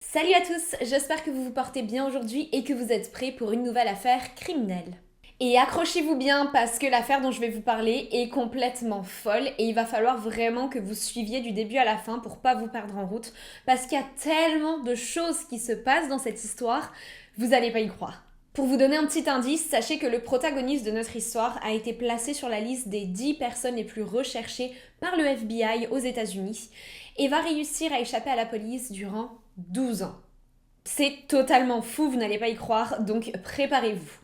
Salut à tous, j'espère que vous vous portez bien aujourd'hui et que vous êtes prêts pour une nouvelle affaire criminelle. Et accrochez-vous bien parce que l'affaire dont je vais vous parler est complètement folle et il va falloir vraiment que vous suiviez du début à la fin pour pas vous perdre en route parce qu'il y a tellement de choses qui se passent dans cette histoire, vous allez pas y croire. Pour vous donner un petit indice, sachez que le protagoniste de notre histoire a été placé sur la liste des 10 personnes les plus recherchées par le FBI aux États-Unis et va réussir à échapper à la police durant 12 ans. C'est totalement fou, vous n'allez pas y croire, donc préparez-vous.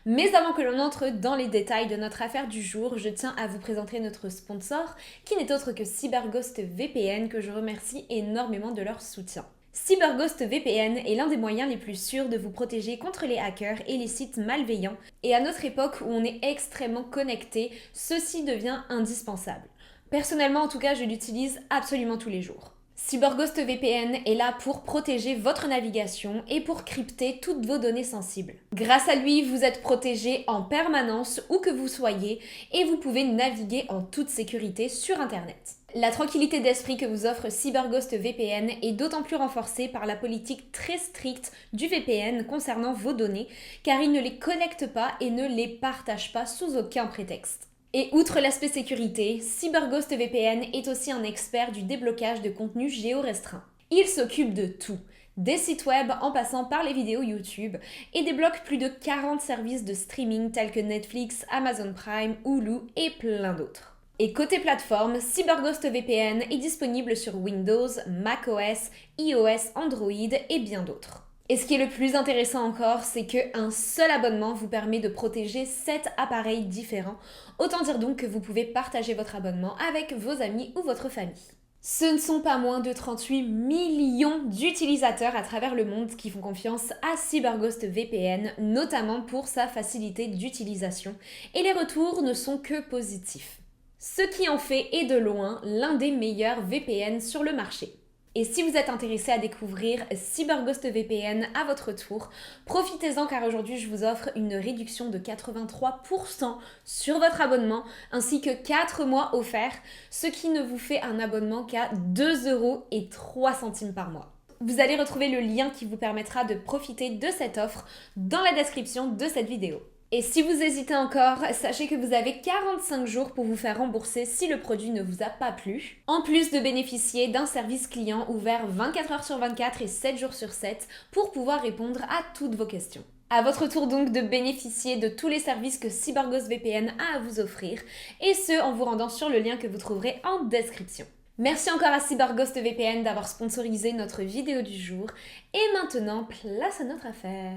Mais avant que l'on entre dans les détails de notre affaire du jour, je tiens à vous présenter notre sponsor, qui n'est autre que CyberGhost VPN, que je remercie énormément de leur soutien. CyberGhost VPN est l'un des moyens les plus sûrs de vous protéger contre les hackers et les sites malveillants. Et à notre époque où on est extrêmement connecté, ceci devient indispensable. Personnellement, en tout cas, je l'utilise absolument tous les jours. CyberGhost VPN est là pour protéger votre navigation et pour crypter toutes vos données sensibles. Grâce à lui, vous êtes protégé en permanence où que vous soyez et vous pouvez naviguer en toute sécurité sur Internet. La tranquillité d'esprit que vous offre CyberGhost VPN est d'autant plus renforcée par la politique très stricte du VPN concernant vos données, car il ne les connecte pas et ne les partage pas sous aucun prétexte. Et outre l'aspect sécurité, CyberGhost VPN est aussi un expert du déblocage de contenu géorestreint. Il s'occupe de tout, des sites web en passant par les vidéos YouTube, et débloque plus de 40 services de streaming tels que Netflix, Amazon Prime, Hulu et plein d'autres. Et côté plateforme, CyberGhost VPN est disponible sur Windows, macOS, iOS, Android et bien d'autres. Et ce qui est le plus intéressant encore, c'est qu'un seul abonnement vous permet de protéger 7 appareils différents. Autant dire donc que vous pouvez partager votre abonnement avec vos amis ou votre famille. Ce ne sont pas moins de 38 millions d'utilisateurs à travers le monde qui font confiance à CyberGhost VPN, notamment pour sa facilité d'utilisation. Et les retours ne sont que positifs. Ce qui en fait est de loin l'un des meilleurs VPN sur le marché. Et si vous êtes intéressé à découvrir CyberGhost VPN à votre tour, profitez-en car aujourd'hui je vous offre une réduction de 83% sur votre abonnement ainsi que 4 mois offerts, ce qui ne vous fait un abonnement qu'à 2,03 € par mois. Vous allez retrouver le lien qui vous permettra de profiter de cette offre dans la description de cette vidéo. Et si vous hésitez encore, sachez que vous avez 45 jours pour vous faire rembourser si le produit ne vous a pas plu. En plus de bénéficier d'un service client ouvert 24 heures sur 24 et 7 jours sur 7 pour pouvoir répondre à toutes vos questions. À votre tour donc de bénéficier de tous les services que CyberGhost VPN a à vous offrir, et ce en vous rendant sur le lien que vous trouverez en description. Merci encore à CyberGhost VPN d'avoir sponsorisé notre vidéo du jour, et maintenant place à notre affaire.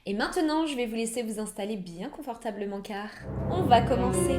Et maintenant, je vais vous laisser vous installer bien confortablement car on va commencer.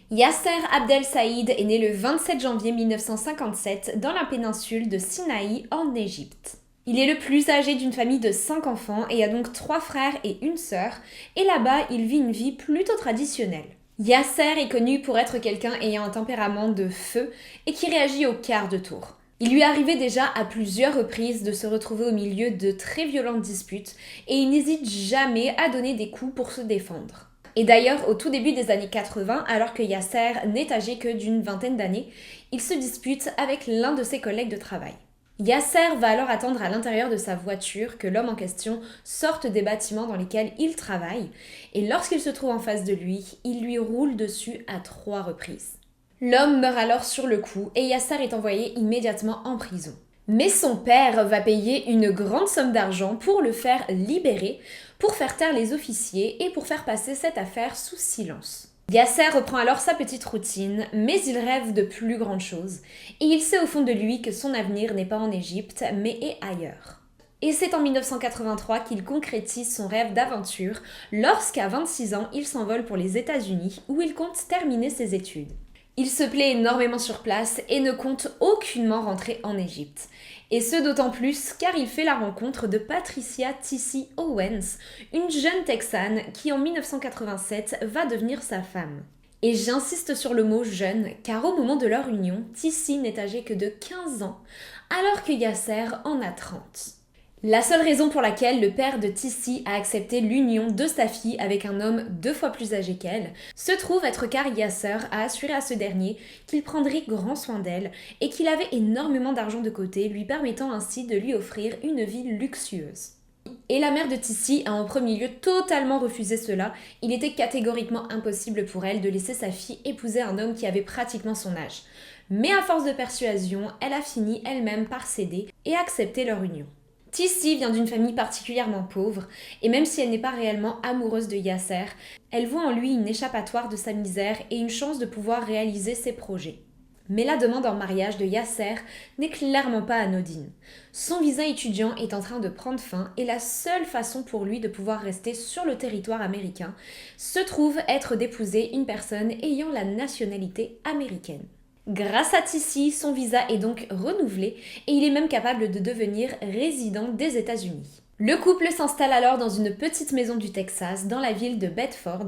Yasser Abdel Saïd est né le 27 janvier 1957 dans la péninsule de Sinaï en Égypte. Il est le plus âgé d'une famille de 5 enfants et a donc 3 frères et une sœur, et là-bas il vit une vie plutôt traditionnelle. Yasser est connu pour être quelqu'un ayant un tempérament de feu et qui réagit au quart de tour. Il lui est arrivé déjà à plusieurs reprises de se retrouver au milieu de très violentes disputes et il n'hésite jamais à donner des coups pour se défendre. Et d'ailleurs, au tout début des années 80, alors que Yasser n'est âgé que d'une vingtaine d'années, il se dispute avec l'un de ses collègues de travail. Yasser va alors attendre à l'intérieur de sa voiture que l'homme en question sorte des bâtiments dans lesquels il travaille, et lorsqu'il se trouve en face de lui, il lui roule dessus à 3 reprises. L'homme meurt alors sur le coup et Yasser est envoyé immédiatement en prison. Mais son père va payer une grande somme d'argent pour le faire libérer, pour faire taire les officiers et pour faire passer cette affaire sous silence. Yasser reprend alors sa petite routine, mais il rêve de plus grandes choses, et il sait au fond de lui que son avenir n'est pas en Égypte, mais est ailleurs. Et c'est en 1983 qu'il concrétise son rêve d'aventure, lorsqu'à 26 ans, il s'envole pour les États-Unis, où il compte terminer ses études. Il se plaît énormément sur place et ne compte aucunement rentrer en Égypte. Et ce d'autant plus car il fait la rencontre de Patricia Tissy Owens, une jeune Texane qui en 1987 va devenir sa femme. Et j'insiste sur le mot jeune, car au moment de leur union, Tissi n'est âgée que de 15 ans, alors que Yasser en a 30. La seule raison pour laquelle le père de Tissi a accepté l'union de sa fille avec un homme 2 fois plus âgé qu'elle se trouve être car Yasser a assuré à ce dernier qu'il prendrait grand soin d'elle et qu'il avait énormément d'argent de côté, lui permettant ainsi de lui offrir une vie luxueuse. Et la mère de Tissi a en premier lieu totalement refusé cela, il était catégoriquement impossible pour elle de laisser sa fille épouser un homme qui avait pratiquement son âge. Mais à force de persuasion, elle a fini elle-même par céder et accepter leur union. Tissi vient d'une famille particulièrement pauvre, et même si elle n'est pas réellement amoureuse de Yasser, elle voit en lui une échappatoire de sa misère et une chance de pouvoir réaliser ses projets. Mais la demande en mariage de Yasser n'est clairement pas anodine. Son visa étudiant est en train de prendre fin et la seule façon pour lui de pouvoir rester sur le territoire américain se trouve être d'épouser une personne ayant la nationalité américaine. Grâce à Tissi, son visa est donc renouvelé et il est même capable de devenir résident des États-Unis. Le couple s'installe alors dans une petite maison du Texas, dans la ville de Bedford,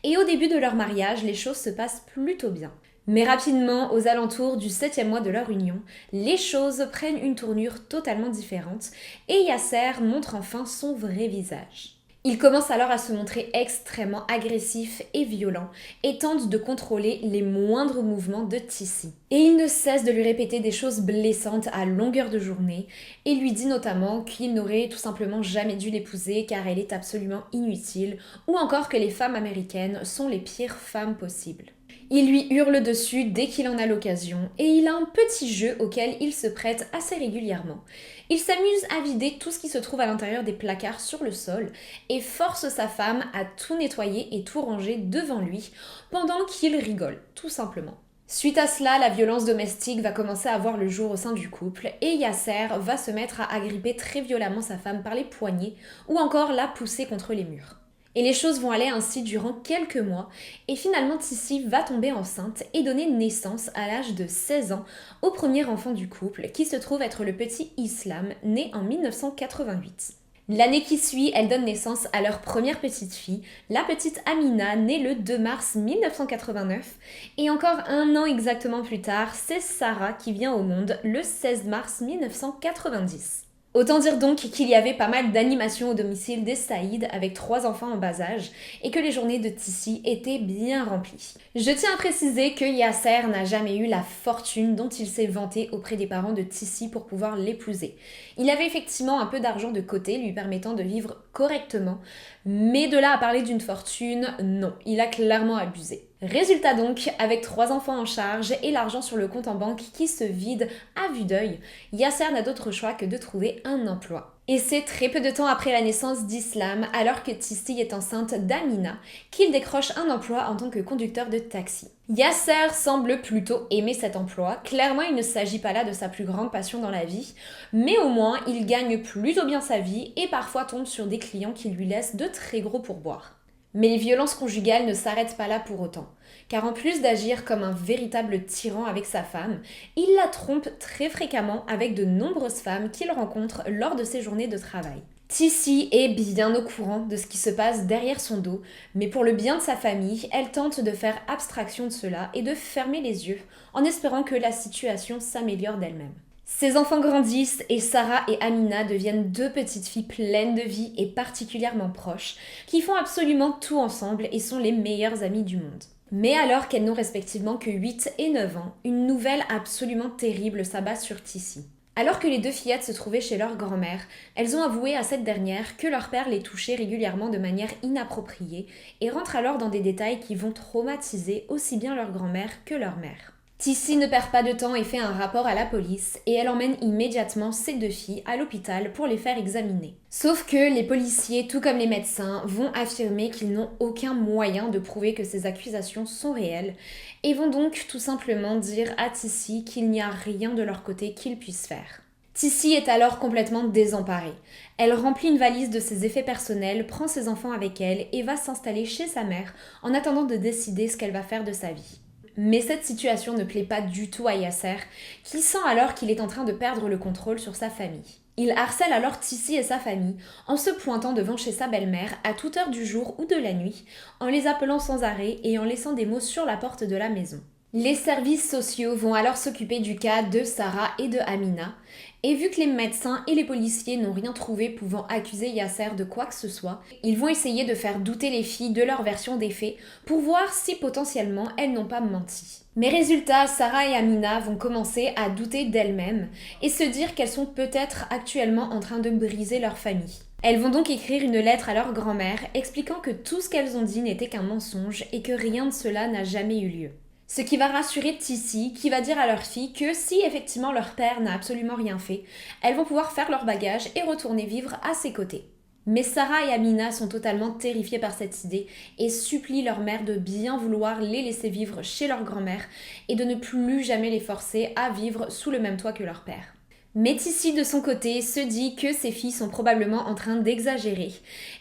et au début de leur mariage, les choses se passent plutôt bien. Mais rapidement, aux alentours du 7e mois de leur union, les choses prennent une tournure totalement différente et Yasser montre enfin son vrai visage. Il commence alors à se montrer extrêmement agressif et violent et tente de contrôler les moindres mouvements de Tissi. Et il ne cesse de lui répéter des choses blessantes à longueur de journée et lui dit notamment qu'il n'aurait tout simplement jamais dû l'épouser car elle est absolument inutile ou encore que les femmes américaines sont les pires femmes possibles. Il lui hurle dessus dès qu'il en a l'occasion et il a un petit jeu auquel il se prête assez régulièrement. Il s'amuse à vider tout ce qui se trouve à l'intérieur des placards sur le sol et force sa femme à tout nettoyer et tout ranger devant lui pendant qu'il rigole, tout simplement. Suite à cela, la violence domestique va commencer à voir le jour au sein du couple et Yasser va se mettre à agripper très violemment sa femme par les poignets ou encore la pousser contre les murs. Et les choses vont aller ainsi durant quelques mois, et finalement Tissi va tomber enceinte et donner naissance à l'âge de 16 ans au premier enfant du couple, qui se trouve être le petit Islam, né en 1988. L'année qui suit, elle donne naissance à leur première petite fille, la petite Amina, née le 2 mars 1989, et encore un an exactement plus tard, c'est Sarah qui vient au monde le 16 mars 1990. Autant dire donc qu'il y avait pas mal d'animations au domicile des Saïd avec 3 enfants en bas âge et que les journées de Tissi étaient bien remplies. Je tiens à préciser que Yasser n'a jamais eu la fortune dont il s'est vanté auprès des parents de Tissi pour pouvoir l'épouser. Il avait effectivement un peu d'argent de côté lui permettant de vivre correctement, mais de là à parler d'une fortune, non, il a clairement abusé. Résultat donc, avec 3 enfants en charge et l'argent sur le compte en banque qui se vide à vue d'œil, Yasser n'a d'autre choix que de trouver un emploi. Et c'est très peu de temps après la naissance d'Islam, alors que Tissi est enceinte d'Amina, qu'il décroche un emploi en tant que conducteur de taxi. Yasser semble plutôt aimer cet emploi, clairement il ne s'agit pas là de sa plus grande passion dans la vie, mais au moins il gagne plutôt bien sa vie et parfois tombe sur des clients qui lui laissent de très gros pourboires. Mais les violences conjugales ne s'arrêtent pas là pour autant, car en plus d'agir comme un véritable tyran avec sa femme, il la trompe très fréquemment avec de nombreuses femmes qu'il rencontre lors de ses journées de travail. Tissi est bien au courant de ce qui se passe derrière son dos, mais pour le bien de sa famille, elle tente de faire abstraction de cela et de fermer les yeux en espérant que la situation s'améliore d'elle-même. Ses enfants grandissent et Sarah et Amina deviennent 2 petites filles pleines de vie et particulièrement proches, qui font absolument tout ensemble et sont les meilleures amies du monde. Mais alors qu'elles n'ont respectivement que 8 et 9 ans, une nouvelle absolument terrible s'abat sur Tissi. Alors que les 2 fillettes se trouvaient chez leur grand-mère, elles ont avoué à cette dernière que leur père les touchait régulièrement de manière inappropriée et rentrent alors dans des détails qui vont traumatiser aussi bien leur grand-mère que leur mère. Tissi ne perd pas de temps et fait un rapport à la police et elle emmène immédiatement ses 2 filles à l'hôpital pour les faire examiner. Sauf que les policiers, tout comme les médecins, vont affirmer qu'ils n'ont aucun moyen de prouver que ces accusations sont réelles et vont donc tout simplement dire à Tissi qu'il n'y a rien de leur côté qu'ils puissent faire. Tissi est alors complètement désemparée. Elle remplit une valise de ses effets personnels, prend ses enfants avec elle et va s'installer chez sa mère en attendant de décider ce qu'elle va faire de sa vie. Mais cette situation ne plaît pas du tout à Yasser, qui sent alors qu'il est en train de perdre le contrôle sur sa famille. Il harcèle alors Tissi et sa famille en se pointant devant chez sa belle-mère à toute heure du jour ou de la nuit, en les appelant sans arrêt et en laissant des mots sur la porte de la maison. Les services sociaux vont alors s'occuper du cas de Sarah et de Amina, et vu que les médecins et les policiers n'ont rien trouvé pouvant accuser Yasser de quoi que ce soit, ils vont essayer de faire douter les filles de leur version des faits pour voir si potentiellement elles n'ont pas menti. Mais résultat, Sarah et Amina vont commencer à douter d'elles-mêmes et se dire qu'elles sont peut-être actuellement en train de briser leur famille. Elles vont donc écrire une lettre à leur grand-mère expliquant que tout ce qu'elles ont dit n'était qu'un mensonge et que rien de cela n'a jamais eu lieu. Ce qui va rassurer Tissi, qui va dire à leur fille que si effectivement leur père n'a absolument rien fait, elles vont pouvoir faire leur bagage et retourner vivre à ses côtés. Mais Sarah et Amina sont totalement terrifiées par cette idée et supplient leur mère de bien vouloir les laisser vivre chez leur grand-mère et de ne plus jamais les forcer à vivre sous le même toit que leur père. Mais Tissi, de son côté, se dit que ses filles sont probablement en train d'exagérer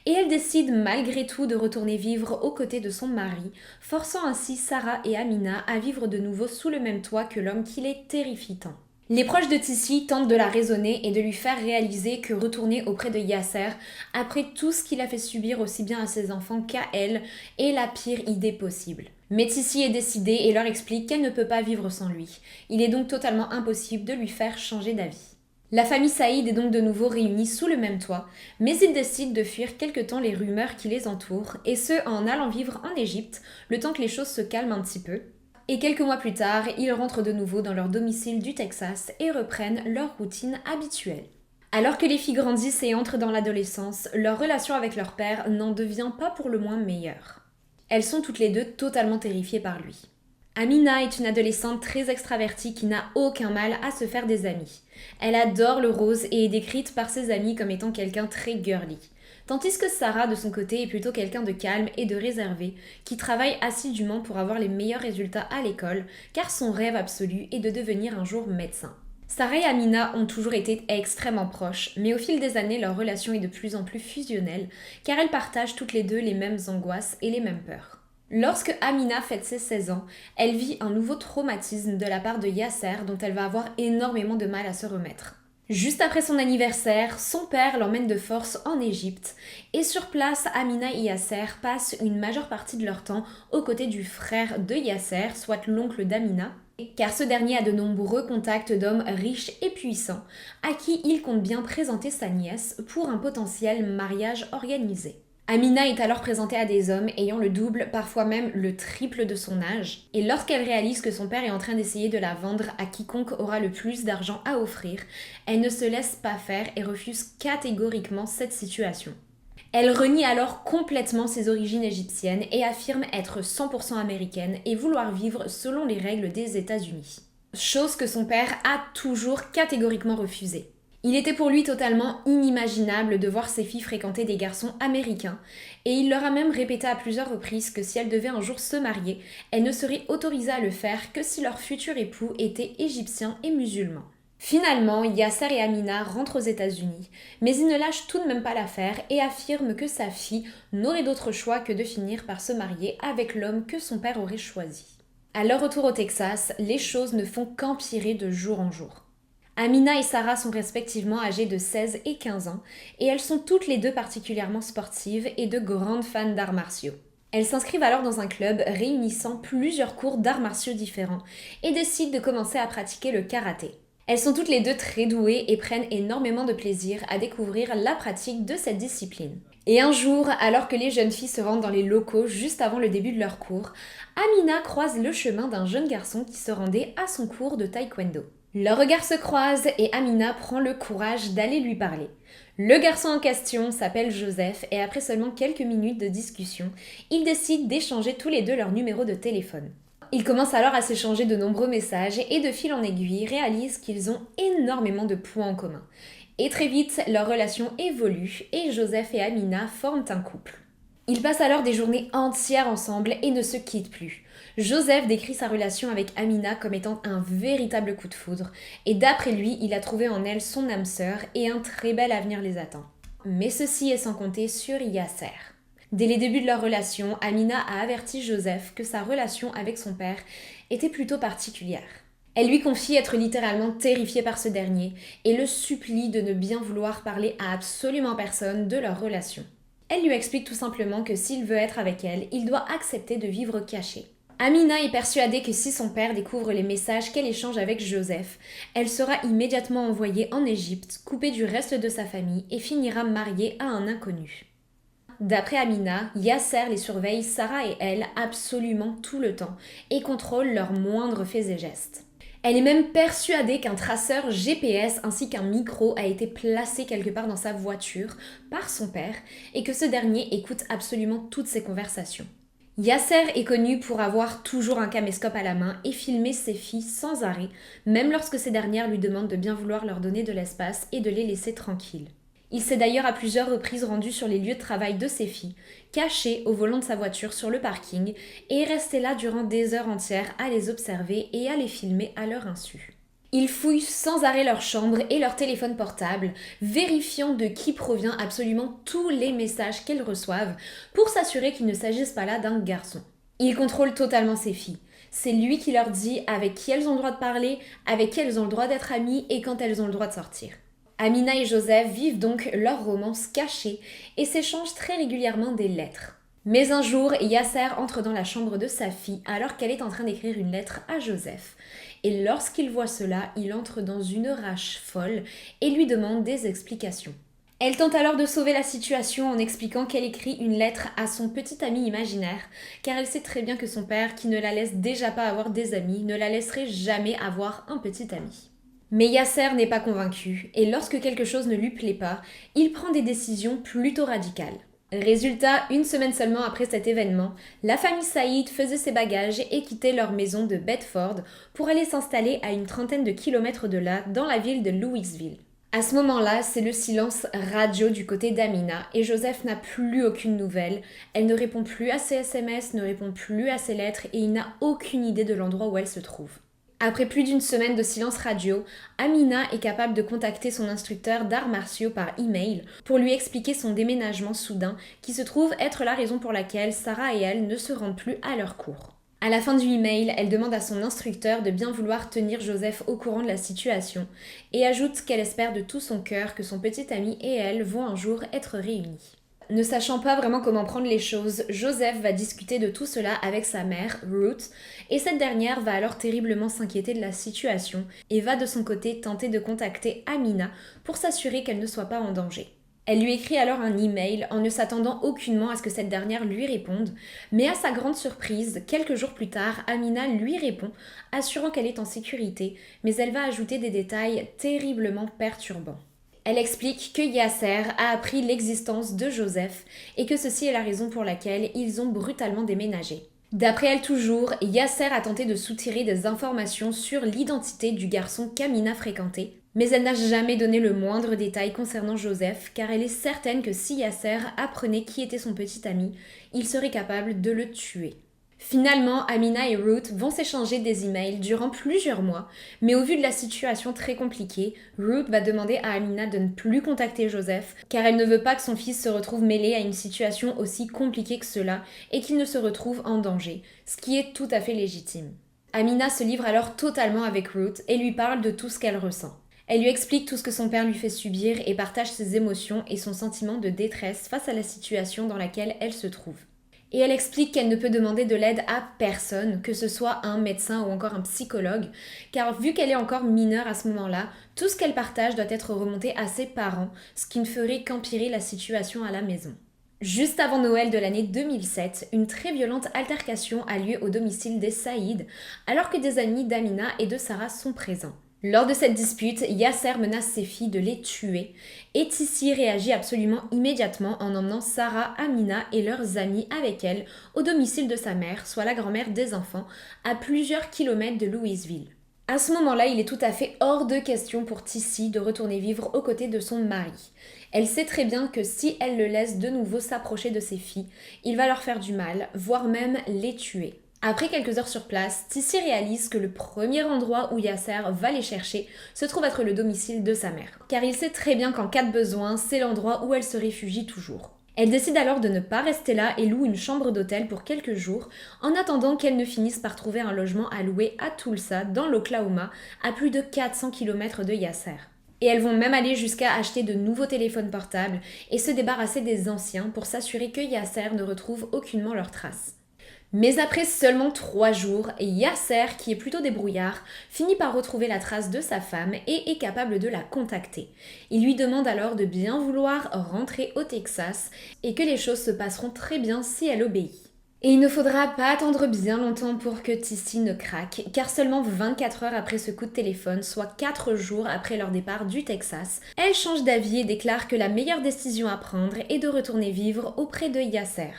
et elle décide malgré tout de retourner vivre aux côtés de son mari, forçant ainsi Sarah et Amina à vivre de nouveau sous le même toit que l'homme qui les terrifie tant. Les proches de Tissi tentent de la raisonner et de lui faire réaliser que retourner auprès de Yasser, après tout ce qu'il a fait subir aussi bien à ses enfants qu'à elle, est la pire idée possible. Mais Tissi est décidée et leur explique qu'elle ne peut pas vivre sans lui. Il est donc totalement impossible de lui faire changer d'avis. La famille Saïd est donc de nouveau réunie sous le même toit, mais ils décident de fuir quelque temps les rumeurs qui les entourent, et ce en allant vivre en Égypte, le temps que les choses se calment un petit peu. Et quelques mois plus tard, ils rentrent de nouveau dans leur domicile du Texas et reprennent leur routine habituelle. Alors que les filles grandissent et entrent dans l'adolescence, leur relation avec leur père n'en devient pas pour le moins meilleure. Elles sont toutes les deux totalement terrifiées par lui. Amina est une adolescente très extravertie qui n'a aucun mal à se faire des amis. Elle adore le rose et est décrite par ses amis comme étant quelqu'un très girly. Tandis que Sarah, de son côté, est plutôt quelqu'un de calme et de réservé, qui travaille assidûment pour avoir les meilleurs résultats à l'école, car son rêve absolu est de devenir un jour médecin. Sarah et Amina ont toujours été extrêmement proches, mais au fil des années, leur relation est de plus en plus fusionnelle, car elles partagent toutes les deux les mêmes angoisses et les mêmes peurs. Lorsque Amina fête ses 16 ans, elle vit un nouveau traumatisme de la part de Yasser dont elle va avoir énormément de mal à se remettre. Juste après son anniversaire, son père l'emmène de force en Égypte et sur place, Amina et Yasser passent une majeure partie de leur temps aux côtés du frère de Yasser, soit l'oncle d'Amina, car ce dernier a de nombreux contacts d'hommes riches et puissants à qui il compte bien présenter sa nièce pour un potentiel mariage organisé. Amina est alors présentée à des hommes ayant le double, parfois même le triple de son âge, et lorsqu'elle réalise que son père est en train d'essayer de la vendre à quiconque aura le plus d'argent à offrir, elle ne se laisse pas faire et refuse catégoriquement cette situation. Elle renie alors complètement ses origines égyptiennes et affirme être 100% américaine et vouloir vivre selon les règles des États-Unis. Chose que son père a toujours catégoriquement refusée. Il était pour lui totalement inimaginable de voir ses filles fréquenter des garçons américains, et il leur a même répété à plusieurs reprises que si elles devaient un jour se marier, elles ne seraient autorisées à le faire que si leur futur époux était égyptien et musulman. Finalement, Yasser et Amina rentrent aux États-Unis, mais ils ne lâchent tout de même pas l'affaire et affirment que sa fille n'aurait d'autre choix que de finir par se marier avec l'homme que son père aurait choisi. À leur retour au Texas, les choses ne font qu'empirer de jour en jour. Amina et Sarah sont respectivement âgées de 16 et 15 ans et elles sont toutes les deux particulièrement sportives et de grandes fans d'arts martiaux. Elles s'inscrivent alors dans un club réunissant plusieurs cours d'arts martiaux différents et décident de commencer à pratiquer le karaté. Elles sont toutes les deux très douées et prennent énormément de plaisir à découvrir la pratique de cette discipline. Et un jour, alors que les jeunes filles se rendent dans les locaux juste avant le début de leur cours, Amina croise le chemin d'un jeune garçon qui se rendait à son cours de taekwondo. Leurs regards se croisent et Amina prend le courage d'aller lui parler. Le garçon en question s'appelle Joseph et après seulement quelques minutes de discussion, ils décident d'échanger tous les deux leur numéro de téléphone. Ils commencent alors à s'échanger de nombreux messages et de fil en aiguille réalisent qu'ils ont énormément de points en commun. Et très vite, leur relation évolue et Joseph et Amina forment un couple. Ils passent alors des journées entières ensemble et ne se quittent plus. Joseph décrit sa relation avec Amina comme étant un véritable coup de foudre, et d'après lui, il a trouvé en elle son âme sœur et un très bel avenir les attend. Mais ceci est sans compter sur Yasser. Dès les débuts de leur relation, Amina a averti Joseph que sa relation avec son père était plutôt particulière. Elle lui confie être littéralement terrifiée par ce dernier et le supplie de ne bien vouloir parler à absolument personne de leur relation. Elle lui explique tout simplement que s'il veut être avec elle, il doit accepter de vivre caché. Amina est persuadée que si son père découvre les messages qu'elle échange avec Joseph, elle sera immédiatement envoyée en Égypte, coupée du reste de sa famille et finira mariée à un inconnu. D'après Amina, Yasser les surveille, Sarah et elle, absolument tout le temps et contrôle leurs moindres faits et gestes. Elle est même persuadée qu'un traceur GPS ainsi qu'un micro a été placé quelque part dans sa voiture par son père et que ce dernier écoute absolument toutes ses conversations. Yasser est connu pour avoir toujours un caméscope à la main et filmer ses filles sans arrêt, même lorsque ces dernières lui demandent de bien vouloir leur donner de l'espace et de les laisser tranquilles. Il s'est d'ailleurs à plusieurs reprises rendu sur les lieux de travail de ses filles, caché au volant de sa voiture sur le parking, et est resté là durant des heures entières à les observer et à les filmer à leur insu. Il fouille sans arrêt leur chambre et leur téléphone portable, vérifiant de qui provient absolument tous les messages qu'elles reçoivent pour s'assurer qu'il ne s'agisse pas là d'un garçon. Il contrôle totalement ses filles. C'est lui qui leur dit avec qui elles ont le droit de parler, avec qui elles ont le droit d'être amies et quand elles ont le droit de sortir. Amina et Joseph vivent donc leur romance cachée et s'échangent très régulièrement des lettres. Mais un jour, Yasser entre dans la chambre de sa fille alors qu'elle est en train d'écrire une lettre à Joseph. Et lorsqu'il voit cela, il entre dans une rage folle et lui demande des explications. Elle tente alors de sauver la situation en expliquant qu'elle écrit une lettre à son petit ami imaginaire, car elle sait très bien que son père, qui ne la laisse déjà pas avoir des amis, ne la laisserait jamais avoir un petit ami. Mais Yasser n'est pas convaincu, et lorsque quelque chose ne lui plaît pas, il prend des décisions plutôt radicales. Résultat, une semaine seulement après cet événement, la famille Saïd faisait ses bagages et quittait leur maison de Bedford pour aller s'installer à une trentaine de kilomètres de là, dans la ville de Louisville. À ce moment-là, c'est le silence radio du côté d'Amina et Joseph n'a plus aucune nouvelle. Elle ne répond plus à ses SMS, ne répond plus à ses lettres et il n'a aucune idée de l'endroit où elle se trouve. Après plus d'une semaine de silence radio, Amina est capable de contacter son instructeur d'arts martiaux par email pour lui expliquer son déménagement soudain qui se trouve être la raison pour laquelle Sarah et elle ne se rendent plus à leur cours. À la fin du email, elle demande à son instructeur de bien vouloir tenir Joseph au courant de la situation et ajoute qu'elle espère de tout son cœur que son petit ami et elle vont un jour être réunis. Ne sachant pas vraiment comment prendre les choses, Joseph va discuter de tout cela avec sa mère, Ruth, et cette dernière va alors terriblement s'inquiéter de la situation et va de son côté tenter de contacter Amina pour s'assurer qu'elle ne soit pas en danger. Elle lui écrit alors un email en ne s'attendant aucunement à ce que cette dernière lui réponde, mais à sa grande surprise, quelques jours plus tard, Amina lui répond, assurant qu'elle est en sécurité, mais elle va ajouter des détails terriblement perturbants. Elle explique que Yasser a appris l'existence de Joseph et que ceci est la raison pour laquelle ils ont brutalement déménagé. D'après elle toujours, Yasser a tenté de soutirer des informations sur l'identité du garçon qu'Amina fréquentait, mais elle n'a jamais donné le moindre détail concernant Joseph car elle est certaine que si Yasser apprenait qui était son petit ami, il serait capable de le tuer. Finalement, Amina et Ruth vont s'échanger des emails durant plusieurs mois, mais au vu de la situation très compliquée, Ruth va demander à Amina de ne plus contacter Joseph, car elle ne veut pas que son fils se retrouve mêlé à une situation aussi compliquée que cela et qu'il ne se retrouve en danger, ce qui est tout à fait légitime. Amina se livre alors totalement avec Ruth et lui parle de tout ce qu'elle ressent. Elle lui explique tout ce que son père lui fait subir et partage ses émotions et son sentiment de détresse face à la situation dans laquelle elle se trouve. Et elle explique qu'elle ne peut demander de l'aide à personne, que ce soit un médecin ou encore un psychologue, car vu qu'elle est encore mineure à ce moment-là, tout ce qu'elle partage doit être remonté à ses parents, ce qui ne ferait qu'empirer la situation à la maison. Juste avant Noël de l'année 2007, une très violente altercation a lieu au domicile des Saïd, alors que des amis d'Amina et de Sarah sont présents. Lors de cette dispute, Yasser menace ses filles de les tuer et Tissi réagit absolument immédiatement en emmenant Sarah, Amina et leurs amis avec elle au domicile de sa mère, soit la grand-mère des enfants, à plusieurs kilomètres de Louisville. À ce moment-là, il est tout à fait hors de question pour Tissi de retourner vivre aux côtés de son mari. Elle sait très bien que si elle le laisse de nouveau s'approcher de ses filles, il va leur faire du mal, voire même les tuer. Après quelques heures sur place, Tissi réalise que le premier endroit où Yasser va les chercher se trouve être le domicile de sa mère. Car il sait très bien qu'en cas de besoin, c'est l'endroit où elle se réfugie toujours. Elle décide alors de ne pas rester là et loue une chambre d'hôtel pour quelques jours, en attendant qu'elle ne finisse par trouver un logement à louer à Tulsa, dans l'Oklahoma, à plus de 400 km de Yasser. Et elles vont même aller jusqu'à acheter de nouveaux téléphones portables et se débarrasser des anciens pour s'assurer que Yasser ne retrouve aucunement leurs traces. Mais après seulement 3 jours, Yasser, qui est plutôt débrouillard, finit par retrouver la trace de sa femme et est capable de la contacter. Il lui demande alors de bien vouloir rentrer au Texas et que les choses se passeront très bien si elle obéit. Et il ne faudra pas attendre bien longtemps pour que Tissy ne craque, car seulement 24 heures après ce coup de téléphone, soit 4 jours après leur départ du Texas, elle change d'avis et déclare que la meilleure décision à prendre est de retourner vivre auprès de Yasser.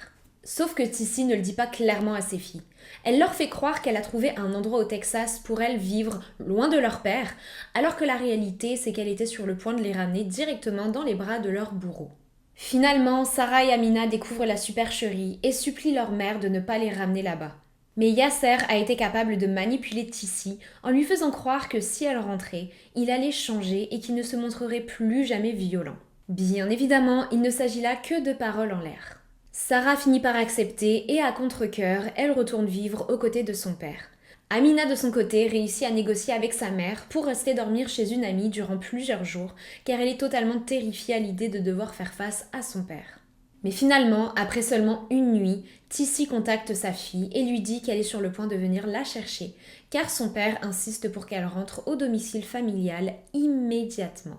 Sauf que Tissy ne le dit pas clairement à ses filles. Elle leur fait croire qu'elle a trouvé un endroit au Texas pour elles vivre loin de leur père, alors que la réalité c'est qu'elle était sur le point de les ramener directement dans les bras de leur bourreau. Finalement, Sarah et Amina découvrent la supercherie et supplient leur mère de ne pas les ramener là-bas. Mais Yasser a été capable de manipuler Tissy en lui faisant croire que si elle rentrait, il allait changer et qu'il ne se montrerait plus jamais violent. Bien évidemment, il ne s'agit là que de paroles en l'air. Sarah finit par accepter et à contre-cœur, elle retourne vivre aux côtés de son père. Amina de son côté réussit à négocier avec sa mère pour rester dormir chez une amie durant plusieurs jours car elle est totalement terrifiée à l'idée de devoir faire face à son père. Mais finalement, après seulement une nuit, Tissy contacte sa fille et lui dit qu'elle est sur le point de venir la chercher car son père insiste pour qu'elle rentre au domicile familial immédiatement.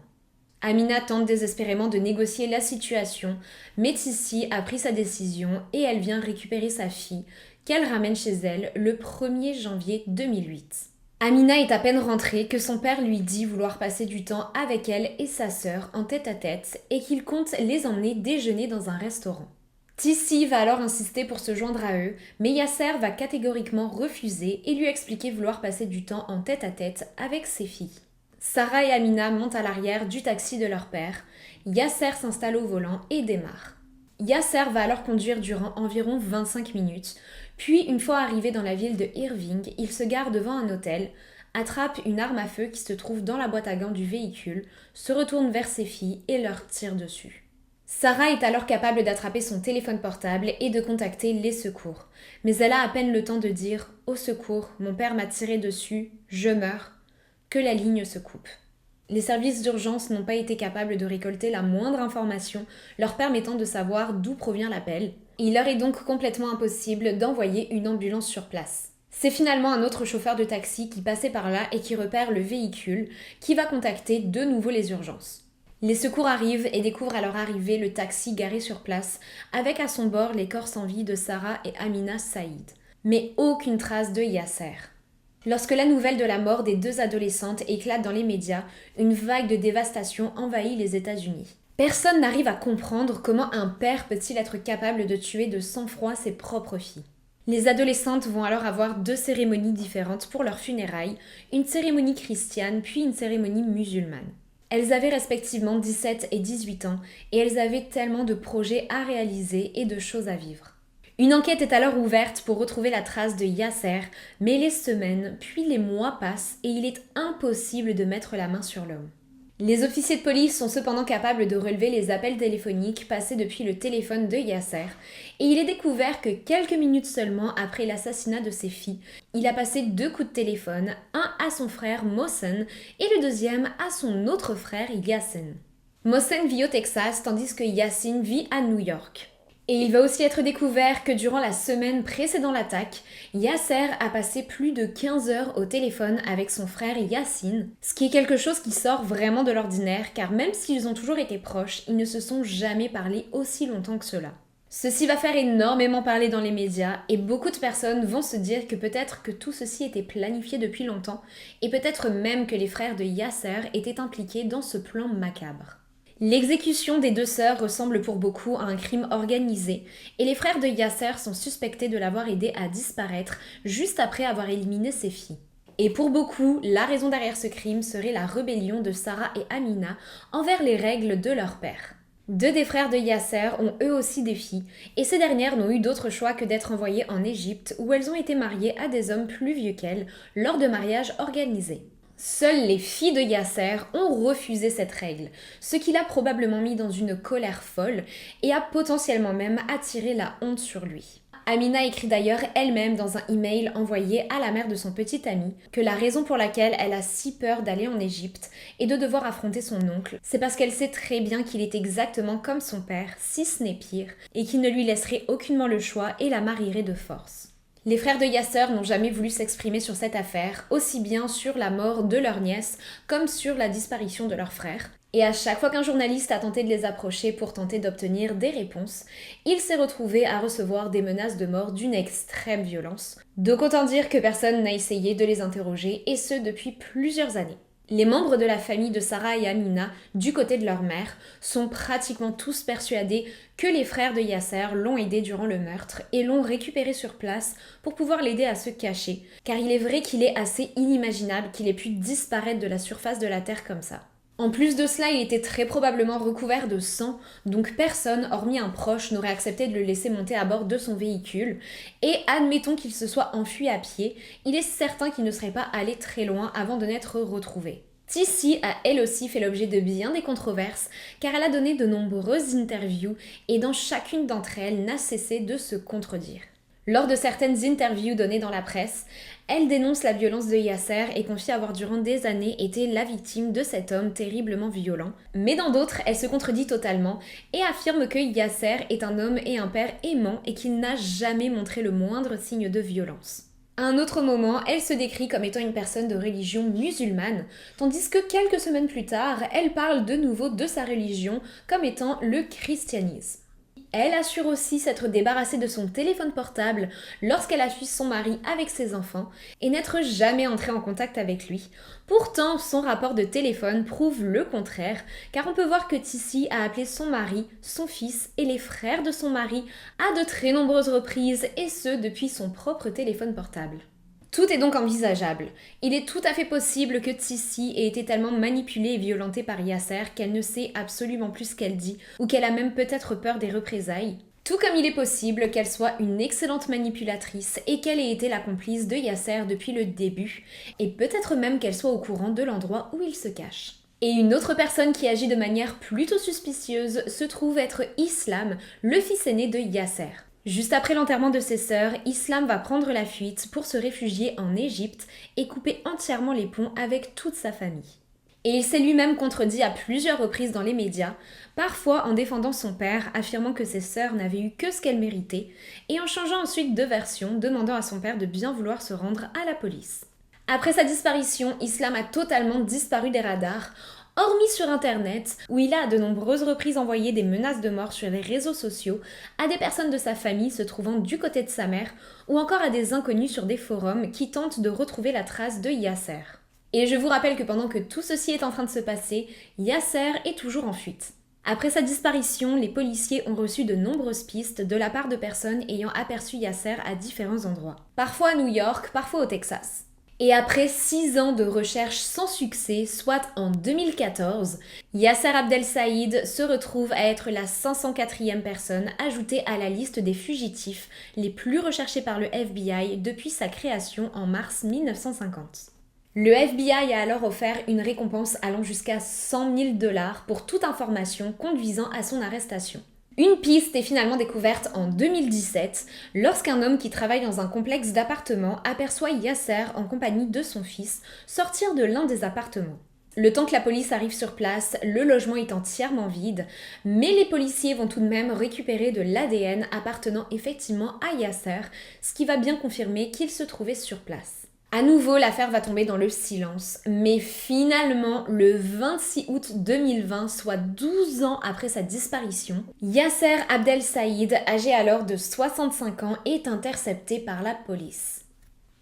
Amina tente désespérément de négocier la situation, mais Tissy a pris sa décision et elle vient récupérer sa fille, qu'elle ramène chez elle le 1er janvier 2008. Amina est à peine rentrée que son père lui dit vouloir passer du temps avec elle et sa sœur en tête-à-tête et qu'il compte les emmener déjeuner dans un restaurant. Tissy va alors insister pour se joindre à eux, mais Yasser va catégoriquement refuser et lui expliquer vouloir passer du temps en tête-à-tête avec ses filles. Sarah et Amina montent à l'arrière du taxi de leur père. Yasser s'installe au volant et démarre. Yasser va alors conduire durant environ 25 minutes, puis une fois arrivé dans la ville de Irving, il se gare devant un hôtel, attrape une arme à feu qui se trouve dans la boîte à gants du véhicule, se retourne vers ses filles et leur tire dessus. Sarah est alors capable d'attraper son téléphone portable et de contacter les secours. Mais elle a à peine le temps de dire « Au secours, mon père m'a tiré dessus, je meurs », que la ligne se coupe. Les services d'urgence n'ont pas été capables de récolter la moindre information leur permettant de savoir d'où provient l'appel. Il leur est donc complètement impossible d'envoyer une ambulance sur place. C'est finalement un autre chauffeur de taxi qui passait par là et qui repère le véhicule, qui va contacter de nouveau les urgences. Les secours arrivent et découvrent à leur arrivée le taxi garé sur place, avec à son bord les corps sans vie de Sarah et Amina Saïd. Mais aucune trace de Yasser. Lorsque la nouvelle de la mort des 2 adolescentes éclate dans les médias, une vague de dévastation envahit les États-Unis. Personne n'arrive à comprendre comment un père peut-il être capable de tuer de sang-froid ses propres filles. Les adolescentes vont alors avoir 2 cérémonies différentes pour leurs funérailles, une cérémonie chrétienne puis une cérémonie musulmane. Elles avaient respectivement 17 et 18 ans et elles avaient tellement de projets à réaliser et de choses à vivre. Une enquête est alors ouverte pour retrouver la trace de Yasser, mais les semaines puis les mois passent et il est impossible de mettre la main sur l'homme. Les officiers de police sont cependant capables de relever les appels téléphoniques passés depuis le téléphone de Yasser et il est découvert que quelques minutes seulement après l'assassinat de ses filles, il a passé 2 coups de téléphone, un à son frère Mohsen et le deuxième à son autre frère Yassine. Mohsen vit au Texas tandis que Yassine vit à New York. Et il va aussi être découvert que durant la semaine précédant l'attaque, Yasser a passé plus de 15 heures au téléphone avec son frère Yassine, ce qui est quelque chose qui sort vraiment de l'ordinaire car même s'ils ont toujours été proches, ils ne se sont jamais parlé aussi longtemps que cela. Ceci va faire énormément parler dans les médias et beaucoup de personnes vont se dire que peut-être que tout ceci était planifié depuis longtemps et peut-être même que les frères de Yasser étaient impliqués dans ce plan macabre. L'exécution des 2 sœurs ressemble pour beaucoup à un crime organisé et les frères de Yasser sont suspectés de l'avoir aidé à disparaître juste après avoir éliminé ses filles. Et pour beaucoup, la raison derrière ce crime serait la rébellion de Sarah et Amina envers les règles de leur père. 2 des frères de Yasser ont eux aussi des filles et ces dernières n'ont eu d'autre choix que d'être envoyées en Égypte où elles ont été mariées à des hommes plus vieux qu'elles lors de mariages organisés. Seules les filles de Yasser ont refusé cette règle, ce qui l'a probablement mis dans une colère folle et a potentiellement même attiré la honte sur lui. Amina écrit d'ailleurs elle-même dans un email envoyé à la mère de son petit ami que la raison pour laquelle elle a si peur d'aller en Égypte et de devoir affronter son oncle, c'est parce qu'elle sait très bien qu'il est exactement comme son père, si ce n'est pire, et qu'il ne lui laisserait aucunement le choix et la marierait de force. Les frères de Yasser n'ont jamais voulu s'exprimer sur cette affaire, aussi bien sur la mort de leur nièce comme sur la disparition de leur frère. Et à chaque fois qu'un journaliste a tenté de les approcher pour tenter d'obtenir des réponses, il s'est retrouvé à recevoir des menaces de mort d'une extrême violence. Donc autant dire que personne n'a essayé de les interroger, et ce depuis plusieurs années. Les membres de la famille de Sarah et Amina, du côté de leur mère, sont pratiquement tous persuadés que les frères de Yasser l'ont aidé durant le meurtre et l'ont récupéré sur place pour pouvoir l'aider à se cacher, car il est vrai qu'il est assez inimaginable qu'il ait pu disparaître de la surface de la Terre comme ça. En plus de cela, il était très probablement recouvert de sang, donc personne, hormis un proche, n'aurait accepté de le laisser monter à bord de son véhicule. Et admettons qu'il se soit enfui à pied, il est certain qu'il ne serait pas allé très loin avant de n'être retrouvé. Tissi a elle aussi fait l'objet de bien des controverses, car elle a donné de nombreuses interviews et dans chacune d'entre elles n'a cessé de se contredire. Lors de certaines interviews données dans la presse, elle dénonce la violence de Yasser et confie avoir durant des années été la victime de cet homme terriblement violent. Mais dans d'autres, elle se contredit totalement et affirme que Yasser est un homme et un père aimant et qu'il n'a jamais montré le moindre signe de violence. À un autre moment, elle se décrit comme étant une personne de religion musulmane, tandis que quelques semaines plus tard, elle parle de nouveau de sa religion comme étant le christianisme. Elle assure aussi s'être débarrassée de son téléphone portable lorsqu'elle a fui son mari avec ses enfants et n'être jamais entrée en contact avec lui. Pourtant, son rapport de téléphone prouve le contraire, car on peut voir que Tissi a appelé son mari, son fils et les frères de son mari à de très nombreuses reprises, et ce depuis son propre téléphone portable. Tout est donc envisageable. Il est tout à fait possible que Tissi ait été tellement manipulée et violentée par Yasser qu'elle ne sait absolument plus ce qu'elle dit, ou qu'elle a même peut-être peur des représailles. Tout comme il est possible qu'elle soit une excellente manipulatrice et qu'elle ait été la complice de Yasser depuis le début, et peut-être même qu'elle soit au courant de l'endroit où il se cache. Et une autre personne qui agit de manière plutôt suspicieuse se trouve être Islam, le fils aîné de Yasser. Juste après l'enterrement de ses sœurs, Islam va prendre la fuite pour se réfugier en Égypte et couper entièrement les ponts avec toute sa famille. Et il s'est lui-même contredit à plusieurs reprises dans les médias, parfois en défendant son père, affirmant que ses sœurs n'avaient eu que ce qu'elles méritaient, et en changeant ensuite de version, demandant à son père de bien vouloir se rendre à la police. Après sa disparition, Islam a totalement disparu des radars, hormis sur internet, où il a à de nombreuses reprises envoyé des menaces de mort sur les réseaux sociaux à des personnes de sa famille se trouvant du côté de sa mère, ou encore à des inconnus sur des forums qui tentent de retrouver la trace de Yasser. Et je vous rappelle que pendant que tout ceci est en train de se passer, Yasser est toujours en fuite. Après sa disparition, les policiers ont reçu de nombreuses pistes de la part de personnes ayant aperçu Yasser à différents endroits. Parfois à New York, parfois au Texas. Et après 6 ans de recherche sans succès, soit en 2014, Yasser Abdel Saïd se retrouve à être la 504e personne ajoutée à la liste des fugitifs les plus recherchés par le FBI depuis sa création en mars 1950. Le FBI a alors offert une récompense allant jusqu'à 100 000 $ pour toute information conduisant à son arrestation. Une piste est finalement découverte en 2017 lorsqu'un homme qui travaille dans un complexe d'appartements aperçoit Yasser en compagnie de son fils sortir de l'un des appartements. Le temps que la police arrive sur place, le logement est entièrement vide, mais les policiers vont tout de même récupérer de l'ADN appartenant effectivement à Yasser, ce qui va bien confirmer qu'il se trouvait sur place. À nouveau, l'affaire va tomber dans le silence, mais finalement, le 26 août 2020, soit 12 ans après sa disparition, Yasser Abdel Saïd, âgé alors de 65 ans, est intercepté par la police.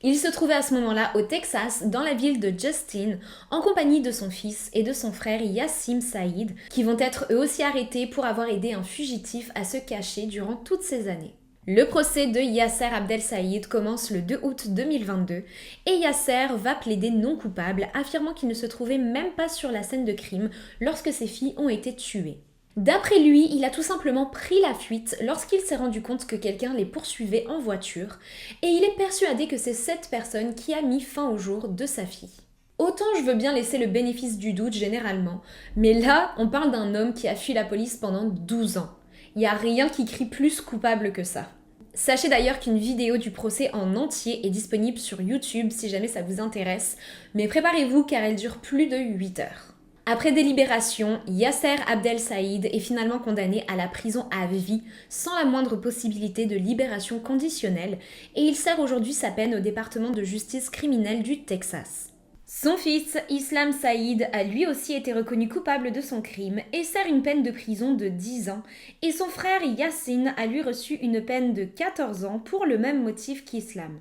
Il se trouvait à ce moment-là au Texas, dans la ville de Justin, en compagnie de son fils et de son frère Yassim Saïd, qui vont être eux aussi arrêtés pour avoir aidé un fugitif à se cacher durant toutes ces années. Le procès de Yasser Abdel Saïd commence le 2 août 2022 et Yasser va plaider non coupable, affirmant qu'il ne se trouvait même pas sur la scène de crime lorsque ses filles ont été tuées. D'après lui, il a tout simplement pris la fuite lorsqu'il s'est rendu compte que quelqu'un les poursuivait en voiture et il est persuadé que c'est cette personne qui a mis fin au jour de sa fille. Au Autant je veux bien laisser le bénéfice du doute généralement, mais là, on parle d'un homme qui a fui la police pendant 12 ans. Il n'y a rien qui crie plus coupable que ça. Sachez d'ailleurs qu'une vidéo du procès en entier est disponible sur YouTube si jamais ça vous intéresse, mais préparez-vous car elle dure plus de 8 heures. Après délibération, Yasser Abdel Saïd est finalement condamné à la prison à vie sans la moindre possibilité de libération conditionnelle et il sert aujourd'hui sa peine au département de justice criminelle du Texas. Son fils, Islam Saïd, a lui aussi été reconnu coupable de son crime et sert une peine de prison de 10 ans, et son frère Yassine a lui reçu une peine de 14 ans pour le même motif qu'Islam.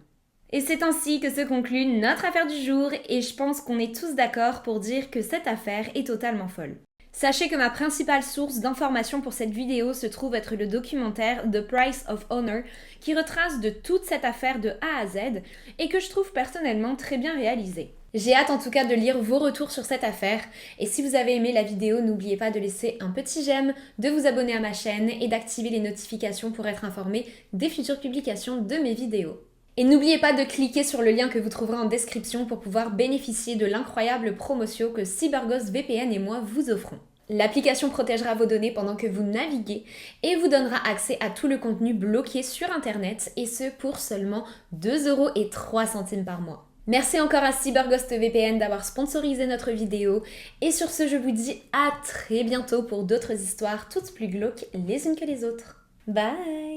Et c'est ainsi que se conclut notre affaire du jour, et je pense qu'on est tous d'accord pour dire que cette affaire est totalement folle. Sachez que ma principale source d'information pour cette vidéo se trouve être le documentaire The Price of Honor, qui retrace de toute cette affaire de A à Z, et que je trouve personnellement très bien réalisé. J'ai hâte en tout cas de lire vos retours sur cette affaire, et si vous avez aimé la vidéo, n'oubliez pas de laisser un petit j'aime, de vous abonner à ma chaîne et d'activer les notifications pour être informé des futures publications de mes vidéos. Et n'oubliez pas de cliquer sur le lien que vous trouverez en description pour pouvoir bénéficier de l'incroyable promotion que CyberGhost VPN et moi vous offrons. L'application protégera vos données pendant que vous naviguez et vous donnera accès à tout le contenu bloqué sur internet, et ce pour seulement 2,03 € par mois. Merci encore à CyberGhost VPN d'avoir sponsorisé notre vidéo, et sur ce je vous dis à très bientôt pour d'autres histoires toutes plus glauques les unes que les autres. Bye!